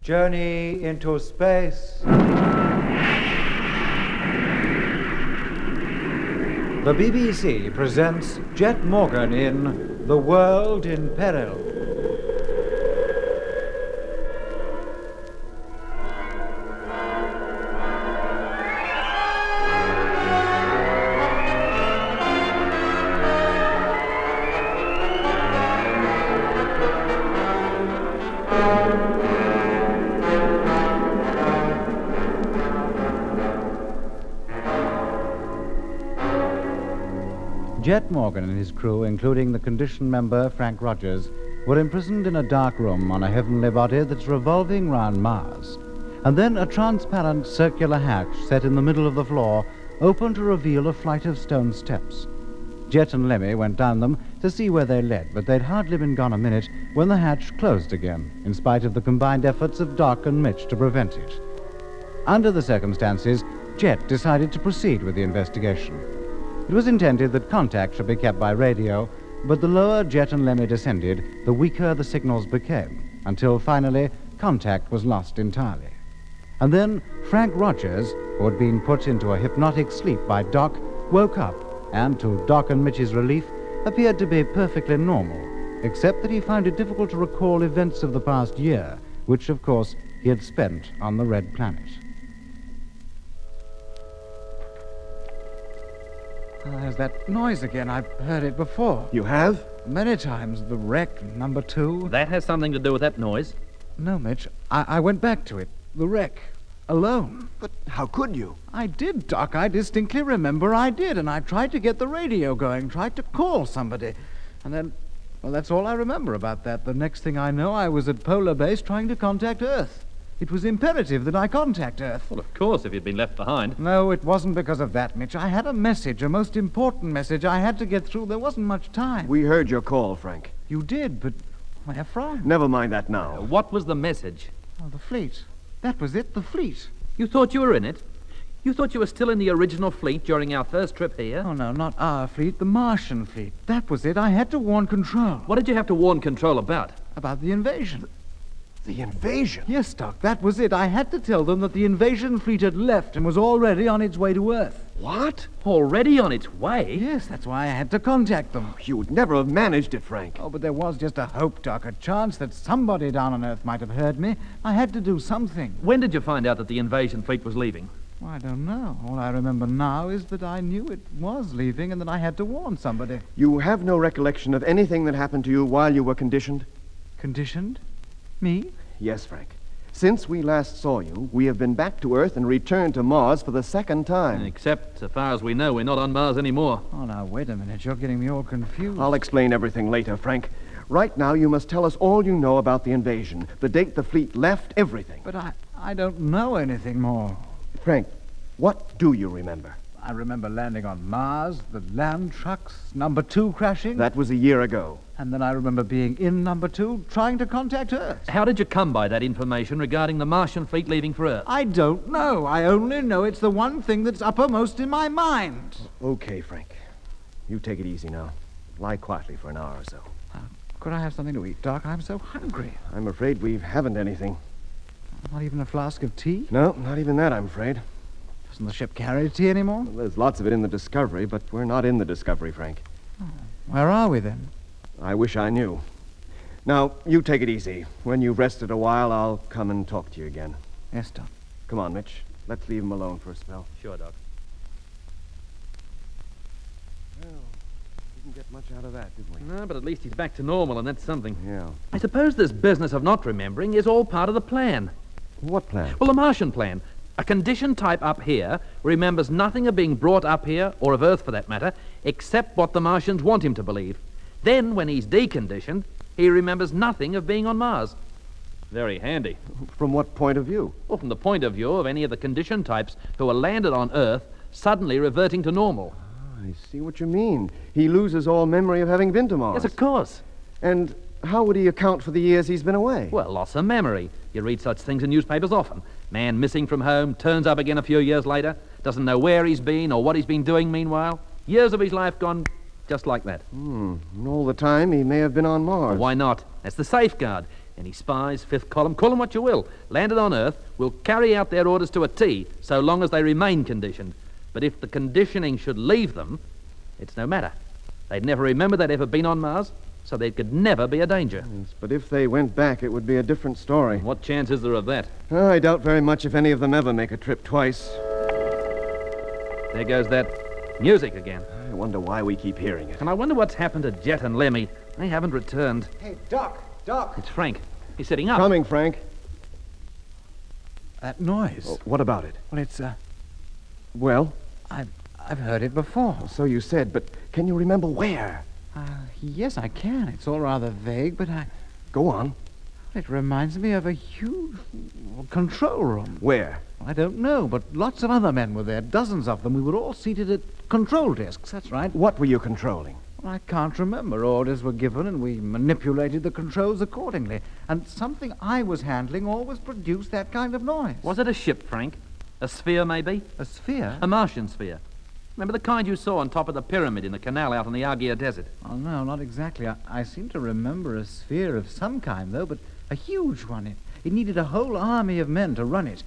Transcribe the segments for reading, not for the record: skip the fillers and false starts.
Journey into space. The BBC presents Jet Morgan in The World in Peril. Jet Morgan and his crew, including the condition member Frank Rogers, were imprisoned in a dark room on a heavenly body that's revolving round Mars. And then a transparent circular hatch set in the middle of the floor opened to reveal a flight of stone steps. Jet and Lemmy went down them to see where they led, but they'd hardly been gone a minute when the hatch closed again, in spite of the combined efforts of Doc and Mitch to prevent it. Under the circumstances, Jet decided to proceed with the investigation. It was intended that contact should be kept by radio, but the lower Jet and Lemmy descended, the weaker the signals became, until finally contact was lost entirely. And then Frank Rogers, who had been put into a hypnotic sleep by Doc, woke up and, to Doc and Mitch's relief, appeared to be perfectly normal, except that he found it difficult to recall events of the past year, which, of course, he had spent on the Red Planet. There's that noise again. I've heard it before. You have? Many times. The wreck, number 2. That has something to do with that noise. No, Mitch. I went back to it. The wreck. Alone. But how could you? I did, Doc. I distinctly remember I did. And I tried to get the radio going, tried to call somebody. And then, well, that's all I remember about that. The next thing I know, I was at Polar Base trying to contact Earth. It was imperative that I contact Earth. Well, of course, if you'd been left behind. No, it wasn't because of that, Mitch. I had a message, a most important message I had to get through. There wasn't much time. We heard your call, Frank. You did, but where from? Never mind that now. What was the message? Oh, the fleet. That was it, the fleet. You thought you were in it? You thought you were still in the original fleet during our first trip here? Oh, no, not our fleet, the Martian fleet. That was it. I had to warn Control. What did you have to warn Control about? About the invasion. The invasion? Yes, Doc, that was it. I had to tell them that the invasion fleet had left and was already on its way to Earth. What? Already on its way? Yes, that's why I had to contact them. You would never have managed it, Frank. Oh, but there was just a hope, Doc, a chance that somebody down on Earth might have heard me. I had to do something. When did you find out that the invasion fleet was leaving? Well, I don't know. All I remember now is that I knew it was leaving and that I had to warn somebody. You have no recollection of anything that happened to you while you were conditioned? Conditioned? Me? Yes, Frank. Since we last saw you, we have been back to Earth and returned to Mars for the second time. Except, so far as we know, we're not on Mars anymore. Oh, now, wait a minute. You're getting me all confused. I'll explain everything later, Frank. Right now, you must tell us all you know about the invasion, the date the fleet left, everything. But I don't know anything more. Frank, what do you remember? I remember landing on Mars, the land trucks, number 2 crashing. That was a year ago. And then I remember being in number 2, trying to contact Earth. How did you come by that information regarding the Martian fleet leaving for Earth? I don't know. I only know it's the one thing that's uppermost in my mind. Okay, Frank. You take it easy now. Lie quietly for an hour or so. Could I have something to eat, Doc? I'm so hungry. I'm afraid we haven't anything. Not even a flask of tea? No, not even that, I'm afraid. Doesn't the ship carry tea anymore? Well, there's lots of it in the Discovery, but we're not in the Discovery, Frank. Oh, where are we then? I wish I knew. Now, you take it easy. When you've rested a while, I'll come and talk to you again. Yes, Doc. Come on, Mitch. Let's leave him alone for a spell. Sure, Doc. Well, didn't get much out of that, did we? No, but at least he's back to normal, and that's something. Yeah. I suppose this business of not remembering is all part of the plan. What plan? Well, the Martian plan. A condition type up here remembers nothing of being brought up here, or of Earth for that matter, except what the Martians want him to believe. Then, when he's deconditioned, he remembers nothing of being on Mars. Very handy. From what point of view? Well, from the point of view of any of the condition types who are landed on Earth suddenly reverting to normal. I see what you mean. He loses all memory of having been to Mars. Yes, of course. And how would he account for the years he's been away? Well, loss of memory. You read such things in newspapers often. Man missing from home, turns up again a few years later, doesn't know where he's been or what he's been doing meanwhile. Years of his life gone just like that. And all the time, he may have been on Mars. Well, why not? That's the safeguard. Any spies, fifth column, call them what you will, landed on Earth, will carry out their orders to a T so long as they remain conditioned. But if the conditioning should leave them, it's no matter. They'd never remember they'd ever been on Mars, so they could never be a danger. Yes, but if they went back, it would be a different story. What chance is there of that? Oh, I doubt very much if any of them ever make a trip twice. There goes that music again. I wonder why we keep hearing it. And I wonder what's happened to Jet and Lemmy. They haven't returned. Hey, Doc! It's Frank. He's sitting up. Coming, Frank. That noise. Oh, what about it? Well, it's, Well, I've heard it before. so you said, but can you remember where? Yes, I can. It's all rather vague, but Go on. it reminds me of a huge control room. Where? I don't know, but lots of other men were there, dozens of them. We were all seated at control desks, that's right. What were you controlling? I can't remember. Orders were given, and we manipulated the controls accordingly. And something I was handling always produced that kind of noise. Was it a ship, Frank? A sphere, maybe? A sphere? A Martian sphere. Remember the kind you saw on top of the pyramid in the canal out in the Argia Desert? Oh, no, not exactly. I seem to remember a sphere of some kind, though, but a huge one. It needed a whole army of men to run it.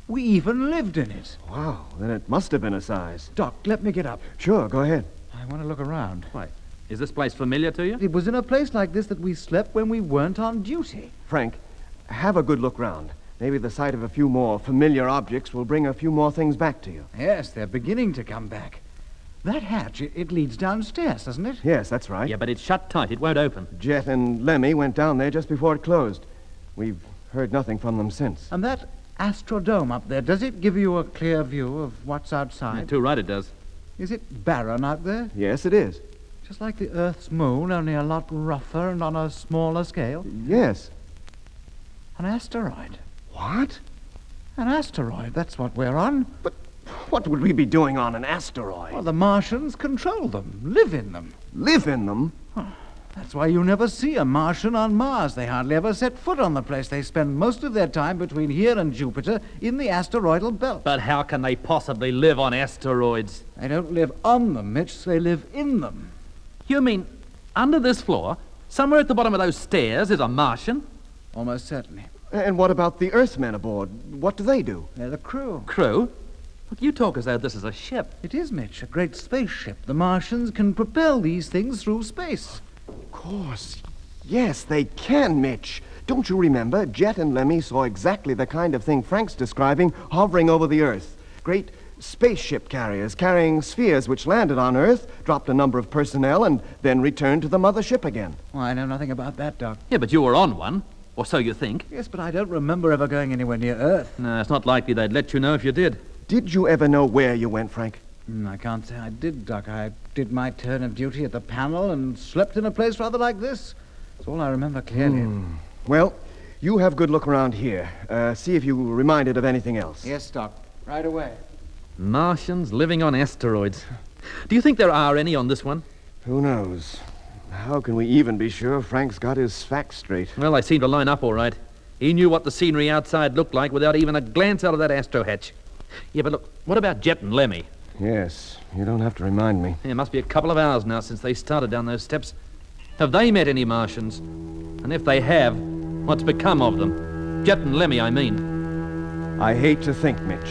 We even lived in it. Wow, then it must have been a size. Doc, let me get up. Sure, go ahead. I want to look around. Wait, is this place familiar to you? It was in a place like this that we slept when we weren't on duty. Frank, have a good look round. Maybe the sight of a few more familiar objects will bring a few more things back to you. Yes, they're beginning to come back. That hatch, it leads downstairs, doesn't it? Yes, that's right. Yeah, but it's shut tight. It won't open. Jet and Lemmy went down there just before it closed. We've heard nothing from them since. And that astrodome up there, does it give you a clear view of what's outside? Yeah, too right it does. Is it barren out there? Yes, it is. Just like the Earth's moon, only a lot rougher and on a smaller scale? Yes. An asteroid. What? An asteroid, that's what we're on. But what would we be doing on an asteroid? Well, the Martians control them, live in them. Live in them? That's why you never see a Martian on Mars. They hardly ever set foot on the place. They spend most of their time between here and Jupiter in the asteroidal belt. But how can they possibly live on asteroids? They don't live on them, Mitch. They live in them. You mean under this floor, somewhere at the bottom of those stairs, is a Martian? Almost certainly. And what about the Earthmen aboard? What do they do? They're the crew. Crew? Look, you talk as though this is a ship. It is, Mitch, a great spaceship. The Martians can propel these things through space. Of course. Yes, they can, Mitch. Don't you remember? Jet and Lemmy saw exactly the kind of thing Frank's describing hovering over the Earth. Great spaceship carriers carrying spheres which landed on Earth, dropped a number of personnel, and then returned to the mothership again. Well, I know nothing about that, Doc. Yeah, but you were on one. Or so you think. Yes, but I don't remember ever going anywhere near Earth. No, it's not likely they'd let you know if you did. Did you ever know where you went, Frank? I can't say I did, Doc. I did my turn of duty at the panel and slept in a place rather like this. That's all I remember clearly. Well, you have a good look around here. See if you were reminded of anything else. Yes, Doc. Right away. Martians living on asteroids. Do you think there are any on this one? Who knows? How can we even be sure Frank's got his facts straight? Well, they seem to line up all right. He knew what the scenery outside looked like without even a glance out of that astro hatch. Yeah, but look, what about Jet and Lemmy? Yes, you don't have to remind me. It must be a couple of hours now since they started down those steps. Have they met any Martians? And if they have, what's become of them? Jet and Lemmy, I mean. I hate to think, Mitch.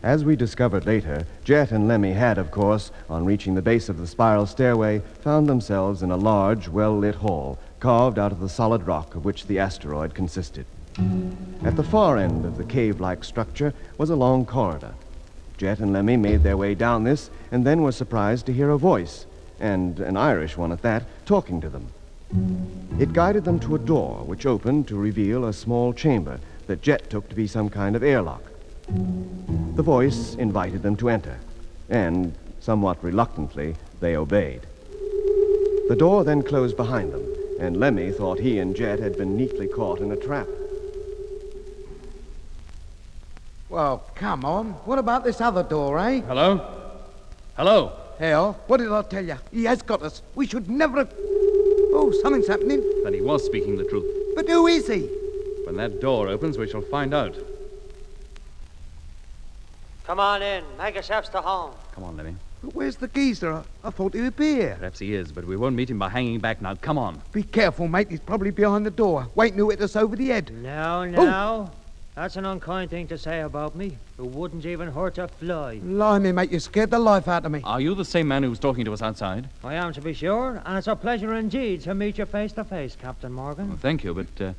As we discovered later, Jet and Lemmy had, of course, on reaching the base of the spiral stairway, found themselves in a large, well-lit hall, carved out of the solid rock of which the asteroid consisted. At the far end of the cave-like structure was a long corridor. Jet and Lemmy made their way down this, and then were surprised to hear a voice, and an Irish one at that, talking to them. It guided them to a door, which opened to reveal a small chamber that Jet took to be some kind of airlock. The voice invited them to enter, and, somewhat reluctantly, they obeyed. The door then closed behind them, and Lemmy thought he and Jet had been neatly caught in a trap. Well, come on. What about this other door, eh? Hello? Hello? Hell, what did I tell you? He has got us. We should never have... Oh, something's happening. Then he was speaking the truth. But who is he? When that door opens, we shall find out. Come on in. Make yourselves to home. Come on, Lemmy. But where's the geezer? I thought he would be here. Perhaps he is, but we won't meet him by hanging back now. Come on. Be careful, mate. He's probably behind the door, waiting to hit us over the head. No. That's an unkind thing to say about me. It wouldn't even hurt a fly. Blimey, mate, you scared the life out of me. Are you the same man who was talking to us outside? I am, to be sure, and it's a pleasure indeed to meet you face to face, Captain Morgan. Well, thank you, but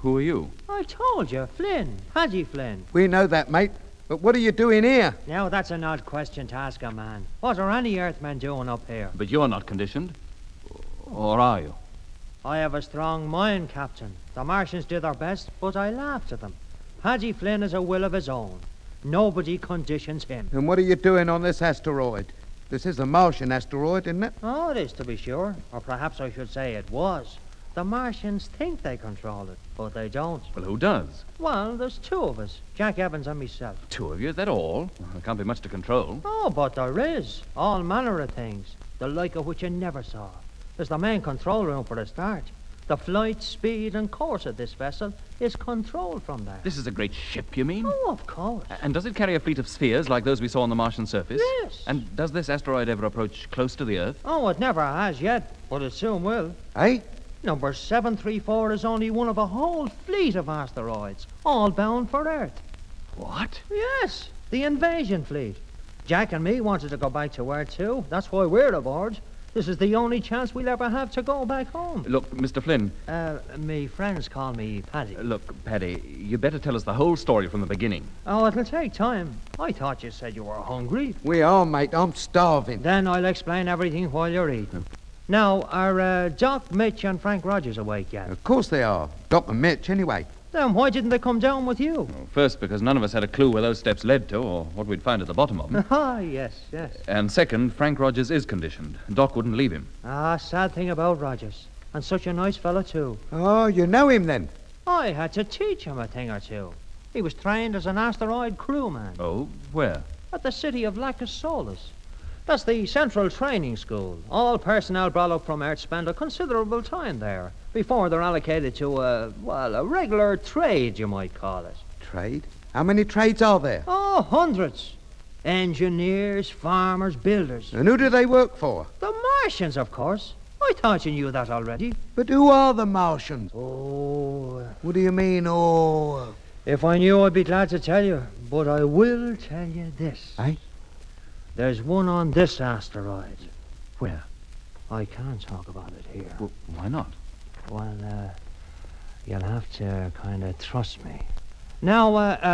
who are you? I told you, Flynn. Paddy Flynn. We know that, mate. But what are you doing here? Now, that's an odd question to ask a man. What are any Earthmen doing up here? But you're not conditioned. Or are you? I have a strong mind, Captain. The Martians did their best, but I laughed at them. Paddy Flynn has a will of his own. Nobody conditions him. And what are you doing on this asteroid? This is a Martian asteroid, isn't it? Oh, it is, to be sure. Or perhaps I should say it was. The Martians think they control it, but they don't. Well, who does? Well, there's two of us, Jack Evans and myself. Two of you, is that all? There can't be much to control. Oh, but there is. All manner of things, the like of which you never saw. There's the main control room for a start. The flight, speed, and course of this vessel is controlled from there. This is a great ship, you mean? Oh, of course. And does it carry a fleet of spheres like those we saw on the Martian surface? Yes. And does this asteroid ever approach close to the Earth? Oh, it never has yet, but it soon will. Eh? Number 734 is only one of a whole fleet of asteroids, all bound for Earth. What? Yes, the invasion fleet. Jack and me wanted to go back to Earth too. That's why we're aboard. This is the only chance we'll ever have to go back home. Look, Mr. Flynn. Me friends call me Paddy. Look, Paddy, you better tell us the whole story from the beginning. Oh, it'll take time. I thought you said you were hungry. We are, mate. I'm starving. Then I'll explain everything while you're eating. Now, are Doc, Mitch, and Frank Rogers awake yet? Of course they are. Doc and Mitch, anyway. Then why didn't they come down with you? Well, first, because none of us had a clue where those steps led to or what we'd find at the bottom of them. Ah, yes. And second, Frank Rogers is conditioned. Doc wouldn't leave him. Ah, sad thing about Rogers. And such a nice fellow, too. Oh, you know him then? I had to teach him a thing or two. He was trained as an asteroid crewman Oh, where? at the city of Lacus Solus. That's the central training school. All personnel brought up from Earth spend a considerable time there before they're allocated to a regular trade, you might call it. Trade? How many trades are there? Oh, hundreds. Engineers, farmers, builders. And who do they work for? The Martians, of course. I thought you knew that already. But who are the Martians? Oh, What do you mean, oh? if I knew, I'd be glad to tell you. But I will tell you this. Eh? There's one on this asteroid. Where? I can't talk about it here. Well, why not? Well, you'll have to kind of trust me. Now,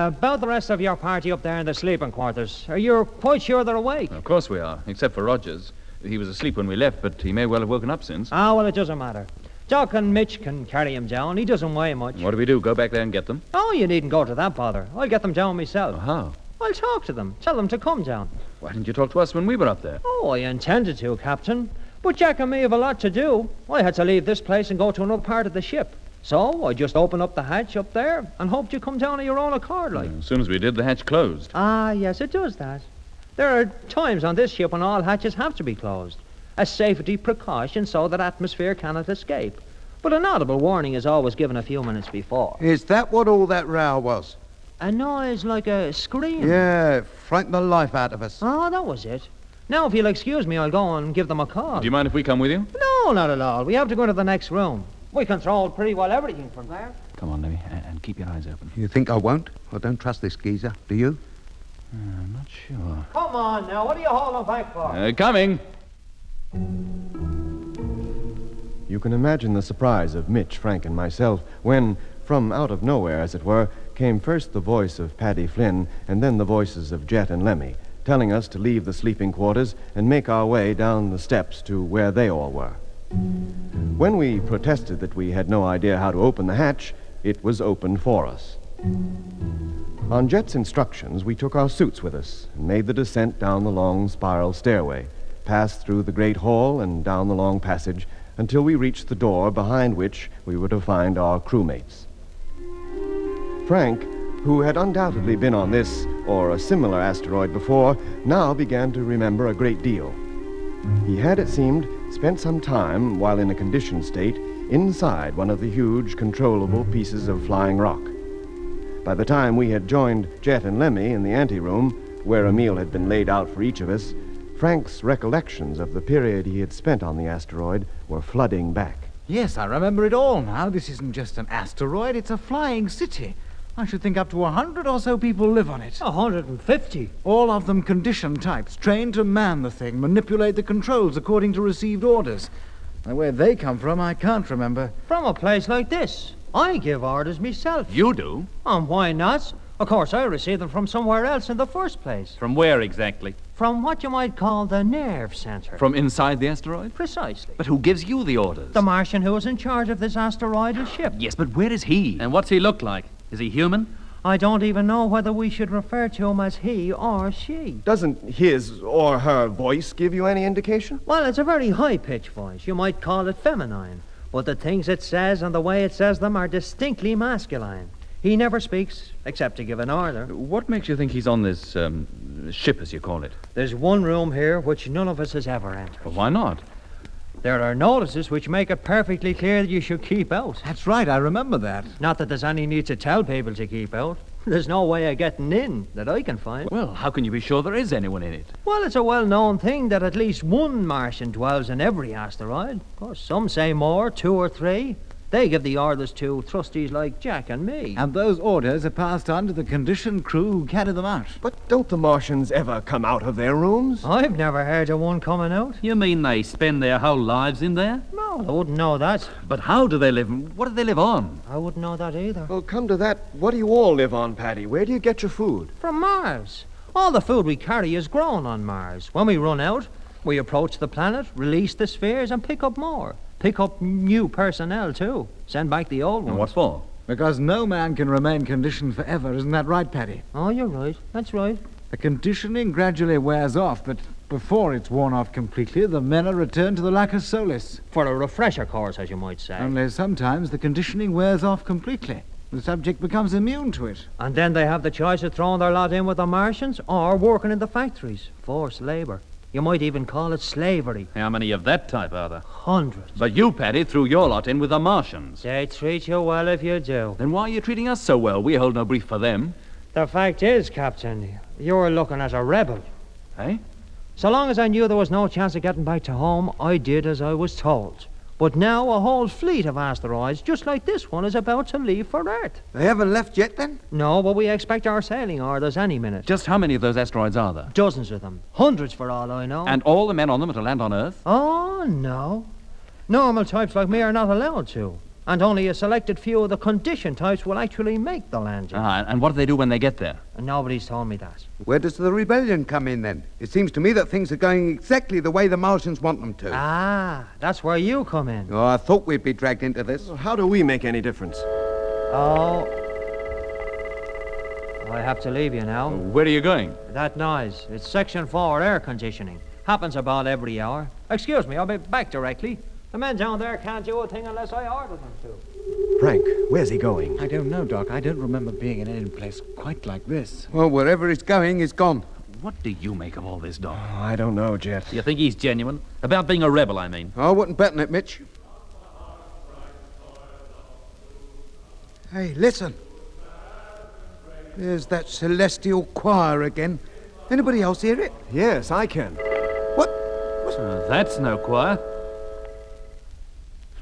about the rest of your party up there in the sleeping quarters, are you quite sure they're awake? Of course we are, except for Rogers. He was asleep when we left, but he may well have woken up since. Ah, well, it doesn't matter. Doc and Mitch can carry him down. He doesn't weigh much. What do we do? Go back there and get them? Oh, you needn't go to that bother. I'll get them down myself. Oh, how? I'll talk to them. Tell them to come down. Why didn't you talk to us when we were up there? Oh, I intended to, Captain. But Jack and me have a lot to do. I had to leave this place and go to another part of the ship. So I just opened up the hatch up there and hoped you'd come down of your own accord, like. As soon as we did, the hatch closed. Ah, yes, it does that. There are times on this ship when all hatches have to be closed. A safety precaution so that atmosphere cannot escape. But an audible warning is always given a few minutes before. Is that what all that row was? A noise like a scream. Yeah, it frightened the life out of us. Oh, that was it. Now, if you'll excuse me, I'll go and give them a call. Do you mind if we come with you? No, not at all. We have to go to the next room. We control pretty well everything from there. Come on, Lemmy, and keep your eyes open. You think I won't? I don't trust this geezer, do you? I'm not sure. Come on now, what are you holding back for? Coming! You can imagine the surprise of Mitch, Frank, and myself when, from out of nowhere, as it were, came first the voice of Paddy Flynn and then the voices of Jet and Lemmy, telling us to leave the sleeping quarters and make our way down the steps to where they all were. When we protested that we had no idea how to open the hatch, it was opened for us. On Jet's instructions, we took our suits with us and made the descent down the long spiral stairway, passed through the great hall and down the long passage until we reached the door behind which we were to find our crewmates. Frank, who had undoubtedly been on this or a similar asteroid before, now began to remember a great deal. He had, it seemed, spent some time, while in a conditioned state, inside one of the huge, controllable pieces of flying rock. By the time we had joined Jet and Lemmy in the anteroom, where a meal had been laid out for each of us, Frank's recollections of the period he had spent on the asteroid were flooding back. Yes, I remember it all now. This isn't just an asteroid, it's a flying city. I should think up to 100 or so people live on it. 150. All of them conditioned types, trained to man the thing, manipulate the controls according to received orders. Now, where they come from, I can't remember. From a place like this. I give orders myself. You do? And why not? Of course, I received them from somewhere else in the first place. From where exactly? From what you might call the nerve center. From inside the asteroid? Precisely. But who gives you the orders? The Martian who is in charge of this asteroidal ship. Yes, but where is he? And what's he look like? Is he human? I don't even know whether we should refer to him as he or she. Doesn't his or her voice give you any indication? Well, it's a very high-pitched voice. You might call it feminine. But the things it says and the way it says them are distinctly masculine. He never speaks, except to give an order. What makes you think he's on this, ship, as you call it? There's one room here which none of us has ever entered. Well, why not? There are notices which make it perfectly clear that you should keep out. That's right, I remember that. Not that there's any need to tell people to keep out. There's no way of getting in that I can find. Well, how can you be sure there is anyone in it? Well, it's a well-known thing that at least one Martian dwells in every asteroid. Of course, some say more, 2 or 3. They give the orders to trustees like Jack and me. And those orders are passed on to the conditioned crew who carry them out. But don't the Martians ever come out of their rooms? I've never heard of one coming out. You mean they spend their whole lives in there? No, I wouldn't know that. But how do they live? And what do they live on? I wouldn't know that either. Well, come to that, what do you all live on, Paddy? Where do you get your food? From Mars. All the food we carry is grown on Mars. When we run out, we approach the planet, release the spheres, and pick up more. Pick up new personnel, too. Send back the old ones. And what for? Because no man can remain conditioned forever, isn't that right, Paddy? Oh, you're right. That's right. The conditioning gradually wears off, but before it's worn off completely, the men are returned to the lacus solis. For a refresher course, as you might say. Only sometimes the conditioning wears off completely. The subject becomes immune to it. And then they have the choice of throwing their lot in with the Martians or working in the factories. Forced labor. You might even call it slavery. How many of that type are there? Hundreds. But you, Paddy, threw your lot in with the Martians. They treat you well if you do. Then why are you treating us so well? We hold no brief for them. The fact is, Captain, you're looking at a rebel. Eh? So long as I knew there was no chance of getting back to home, I did as I was told. But now a whole fleet of asteroids, just like this one, is about to leave for Earth. They haven't left yet, then? No, but we expect our sailing orders any minute. Just how many of those asteroids are there? Dozens of them. Hundreds for all I know. And all the men on them are to land on Earth? Oh, no. Normal types like me are not allowed to. And only a selected few of the conditioned types will actually make the landing. And what do they do when they get there? And nobody's told me that. Where does the rebellion come in, then? It seems to me that things are going exactly the way the Martians want them to. Ah, that's where you come in. Oh, I thought we'd be dragged into this. How do we make any difference? Oh. I have to leave you now. Where are you going? That noise. It's Section 4 air conditioning. Happens about every hour. Excuse me, I'll be back directly. The men down there can't do a thing unless I order them to. Frank, where's he going? I don't know, Doc. I don't remember being in any place quite like this. Well, wherever he's going, he's gone. What do you make of all this, Doc? Oh, I don't know, Jet. You think he's genuine? About being a rebel, I mean. I wouldn't bet on it, Mitch. Hey, listen. There's that celestial choir again. Anybody else hear it? Yes, I can. What? That's no choir.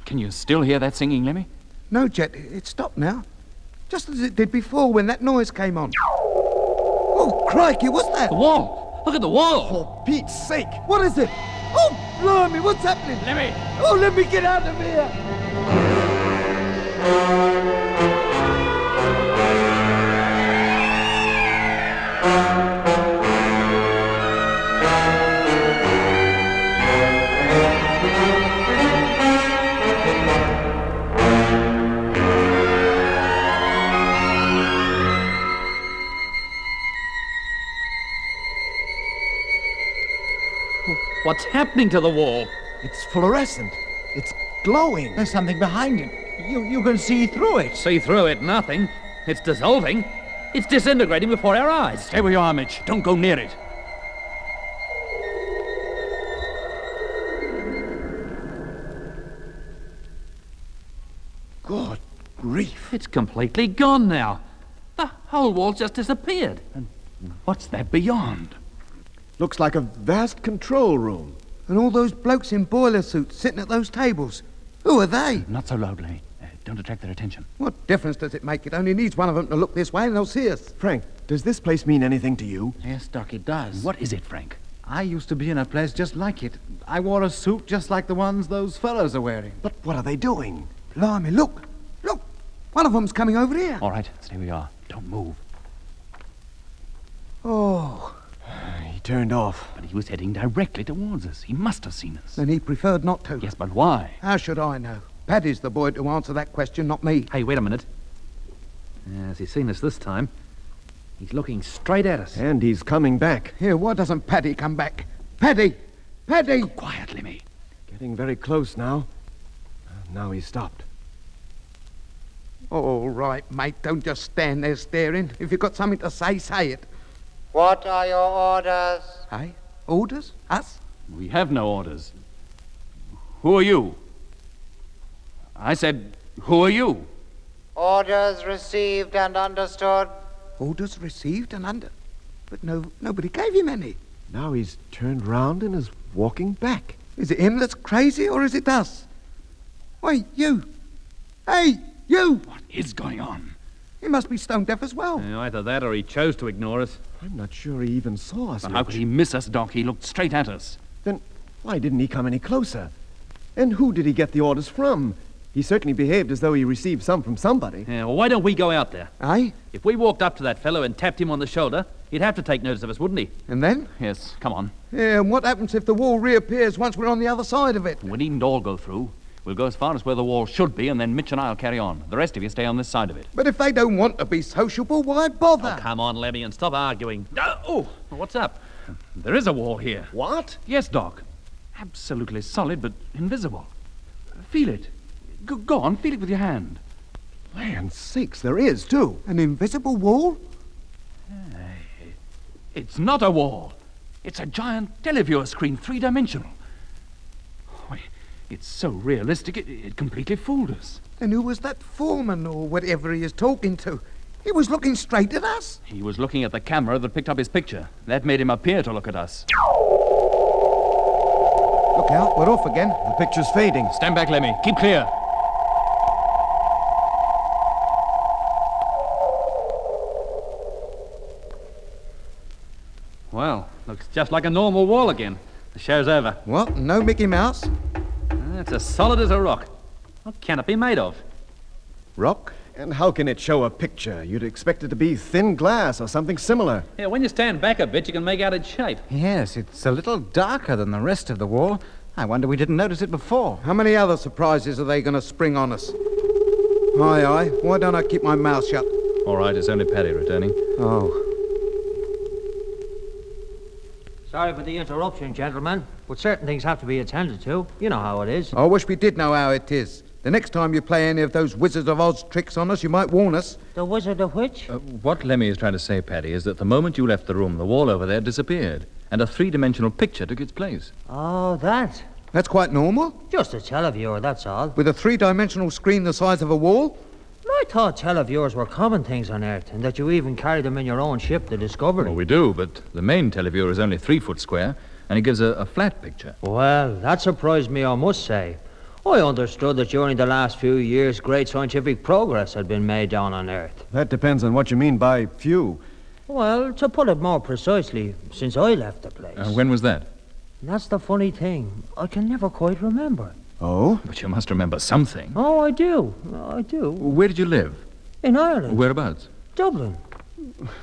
Can you still hear that singing, Lemmy? No, Jet, it stopped now. Just as it did before when that noise came on. Oh, crikey, what's that? The wall! Look at the wall! For Pete's sake! What is it? Oh, blimey, what's happening? Lemmy! Oh, let me get out of here! What's happening to the wall? It's fluorescent. It's glowing. There's something behind it. You can see through it. See through it, nothing. It's dissolving. It's disintegrating before our eyes. Stay where you are, Mitch. Don't go near it. Good grief. It's completely gone now. The whole wall's just disappeared. What's that beyond? Looks like a vast control room. And all those blokes in boiler suits sitting at those tables. Who are they? Not so loud, Lemmy. Don't attract their attention. What difference does it make? It only needs one of them to look this way and they'll see us. Frank, does this place mean anything to you? Yes, Doc, it does. What is it, Frank? I used to be in a place just like it. I wore a suit just like the ones those fellows are wearing. But what are they doing? Blimey, look! Look! One of them's coming over here. All right, stay where you are. Don't move. Oh, He turned off. But he was heading directly towards us. He must have seen us. then he preferred not to. Yes, but why? How should I know? Paddy's the boy to answer that question, not me. Hey, wait a minute. Has he seen us this time? He's looking straight at us. And he's coming back. Here, why doesn't Paddy come back? Paddy! Paddy! Quiet, Lemmy. Getting very close now. Now he's stopped. All right, mate, don't just stand there staring. If you've got something to say, say it. What are your orders? Hey? Orders? Us? We have no orders. Who are you? I said, who are you? Orders received and understood. Orders received and under... But nobody gave him any. Now he's turned round and is walking back. Is it him that's crazy, or is it us? Wait, you! Hey, you! What is going on? He must be stone deaf as well. Either that or he chose to ignore us. I'm not sure he even saw us. But how could he miss us, Doc? He looked straight at us. Then why didn't he come any closer? And who did he get the orders from? He certainly behaved as though he received some from somebody. Yeah, well, why don't we go out there? Eh? If we walked up to that fellow and tapped him on the shoulder, he'd have to take notice of us, wouldn't he? And then? Yes, come on. Yeah, and what happens if the wall reappears once we're on the other side of it? We needn't all go through. We'll go as far as where the wall should be, and then Mitch and I'll carry on. The rest of you stay on this side of it. But if they don't want to be sociable, why bother? Oh, come on, Lemmy, and stop arguing. Oh, what's up? There is a wall here. What? Yes, Doc. Absolutely solid, but invisible. Feel it. Go on, feel it with your hand. Land sakes, there is, too. An invisible wall? It's not a wall. It's a giant televiewer screen, three-dimensional. Oh, it's so realistic, it completely fooled us. And who was that foreman or whatever he is talking to? He was looking straight at us. He was looking at the camera that picked up his picture. That made him appear to look at us. Look out, we're off again. The picture's fading. Stand back, Lemmy. Keep clear. Well, looks just like a normal wall again. The show's over. What? No Mickey Mouse? It's as solid as a rock. What can it be made of? Rock? And how can it show a picture? You'd expect it to be thin glass or something similar. Yeah, when you stand back a bit, you can make out its shape. Yes, it's a little darker than the rest of the wall. I wonder we didn't notice it before. How many other surprises are they going to spring on us? Aye. Why don't I keep my mouth shut? All right, it's only Paddy returning. Oh. Sorry for the interruption, gentlemen, but certain things have to be attended to. You know how it is. I wish we did know how it is. The next time you play any of those Wizards of Oz tricks on us, you might warn us. The Wizard of which? What Lemmy is trying to say, Paddy, is that the moment you left the room, the wall over there disappeared, and a three-dimensional picture took its place. Oh, that. That's quite normal. Just a televiewer, that's all. With a three-dimensional screen the size of a wall. I thought televiewers were common things on Earth, and that you even carry them in your own ship, the Discovery. Well, we do, but the main televiewer is only 3 foot square, and it gives a flat picture. Well, that surprised me, I must say. I understood that during the last few years, great scientific progress had been made down on Earth. That depends on what you mean by few. Well, to put it more precisely, since I left the place. When was that? That's the funny thing. I can never quite remember. Oh? But you must remember something. Oh, I do. Where did you live? In Ireland. Whereabouts? Dublin.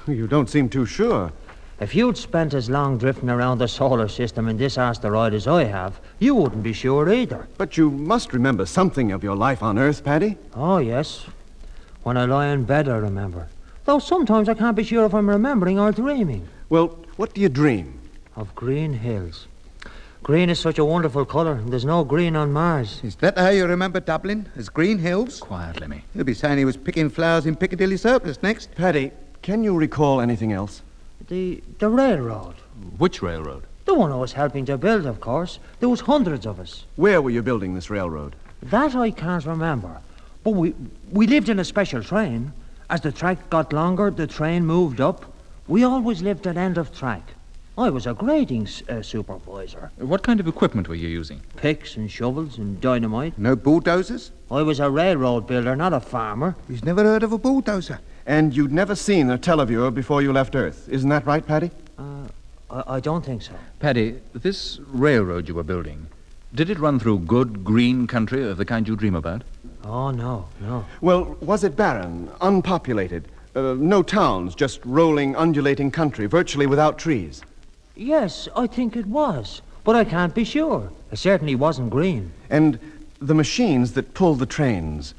You don't seem too sure. If you'd spent as long drifting around the solar system in this asteroid as I have, you wouldn't be sure either. But you must remember something of your life on Earth, Paddy. Oh, yes. When I lie in bed, I remember. Though sometimes I can't be sure if I'm remembering or dreaming. Well, what do you dream? Of green hills. Green is such a wonderful colour, and there's no green on Mars. Is that how you remember Dublin? As green hills? Quiet, Lemmy. He'll be saying he was picking flowers in Piccadilly Circus next. Paddy, Can you recall anything else? The railroad. Which railroad? The one I was helping to build, of course. There was hundreds of us. Where were you building this railroad? That I can't remember. But we lived in a special train. As the track got longer, the train moved up. We always lived at end of track. I was a grading supervisor. What kind of equipment were you using? Picks and shovels and dynamite. No bulldozers? I was a railroad builder, not a farmer. He's never heard of a bulldozer. And you'd never seen a televiewer before you left Earth. Isn't that right, Paddy? I don't think so. Paddy, this railroad you were building, did it run through good, green country of the kind you dream about? Oh, no. Well, was it barren, unpopulated? No towns, just rolling, undulating country, virtually without trees? Yes, I think it was. But I can't be sure. It certainly wasn't green. And the machines that pulled the trains,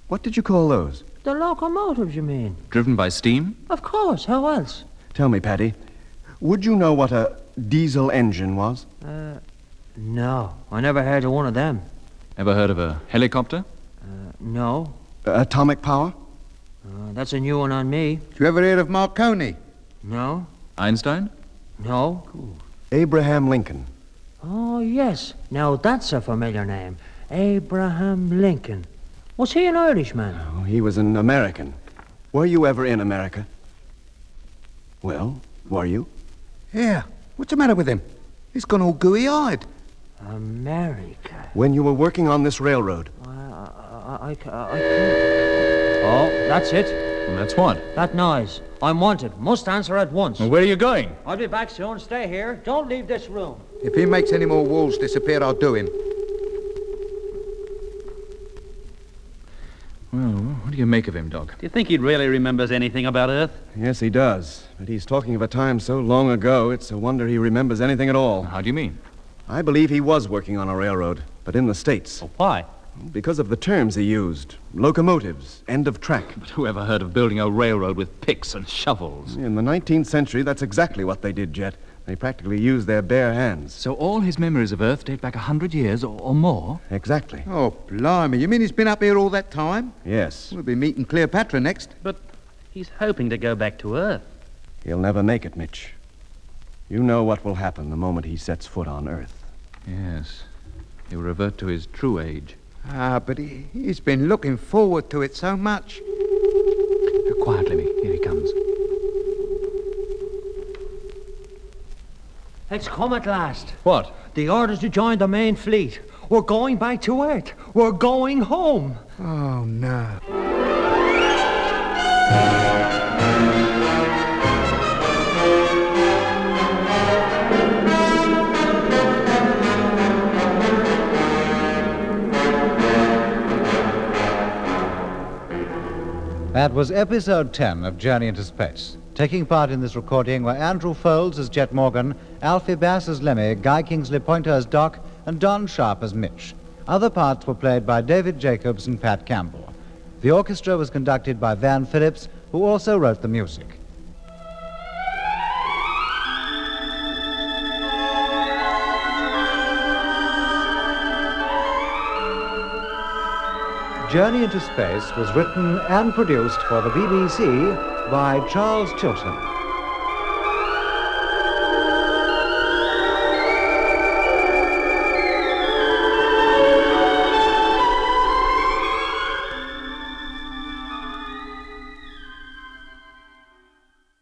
what did you call those? The locomotives, you mean? Driven by steam? Of course, how else? Tell me, Paddy, would you know what a diesel engine was? No, I never heard of one of them. Ever heard of a helicopter? No, Atomic power? that's a new one on me. Did you ever hear of Marconi? No, Einstein? no. Abraham Lincoln. Oh, yes. Now that's a familiar name. Abraham Lincoln. Was he an Irishman? Oh, he was an American. Were you ever in America? Well, were you? Yeah. What's the matter with him? He's gone all gooey-eyed. America. When you were working on this railroad? I can't. Oh, that's it. Well, that's what? That noise. I'm wanted. Must answer at once. Well, where are you going? I'll be back soon. Stay here. Don't leave this room. If he makes any more walls disappear, I'll do him. Well, what do you make of him, Doc? Do you think he really remembers anything about Earth? Yes, he does. But he's talking of a time so long ago, it's a wonder he remembers anything at all. How do you mean? I believe he was working on a railroad, but in the States. Why? Because of the terms he used. Locomotives, end of track. But who ever heard of building a railroad with picks and shovels? In the 19th century, that's exactly what they did, Jet. They practically used their bare hands. So all his memories of Earth date back 100 years or more? Exactly. Oh, blimey. You mean he's been up here all that time? Yes. We'll be meeting Cleopatra next. But he's hoping to go back to Earth. He'll never make it, Mitch. You know what will happen the moment he sets foot on Earth. Yes. He'll revert to his true age. Ah, but he's been looking forward to it so much. Quiet, Lemmy. Here he comes. It's come at last. What? The orders to join the main fleet. We're going back to Earth. We're going home. Oh, no. That was episode 10 of Journey into Space. Taking part in this recording were Andrew Foulds as Jet Morgan, Alfie Bass as Lemmy, Guy Kingsley Pointer as Doc, and Don Sharp as Mitch. Other parts were played by David Jacobs and Pat Campbell. The orchestra was conducted by Van Phillips, who also wrote the music. Journey into Space was written and produced for the BBC by Charles Chilton.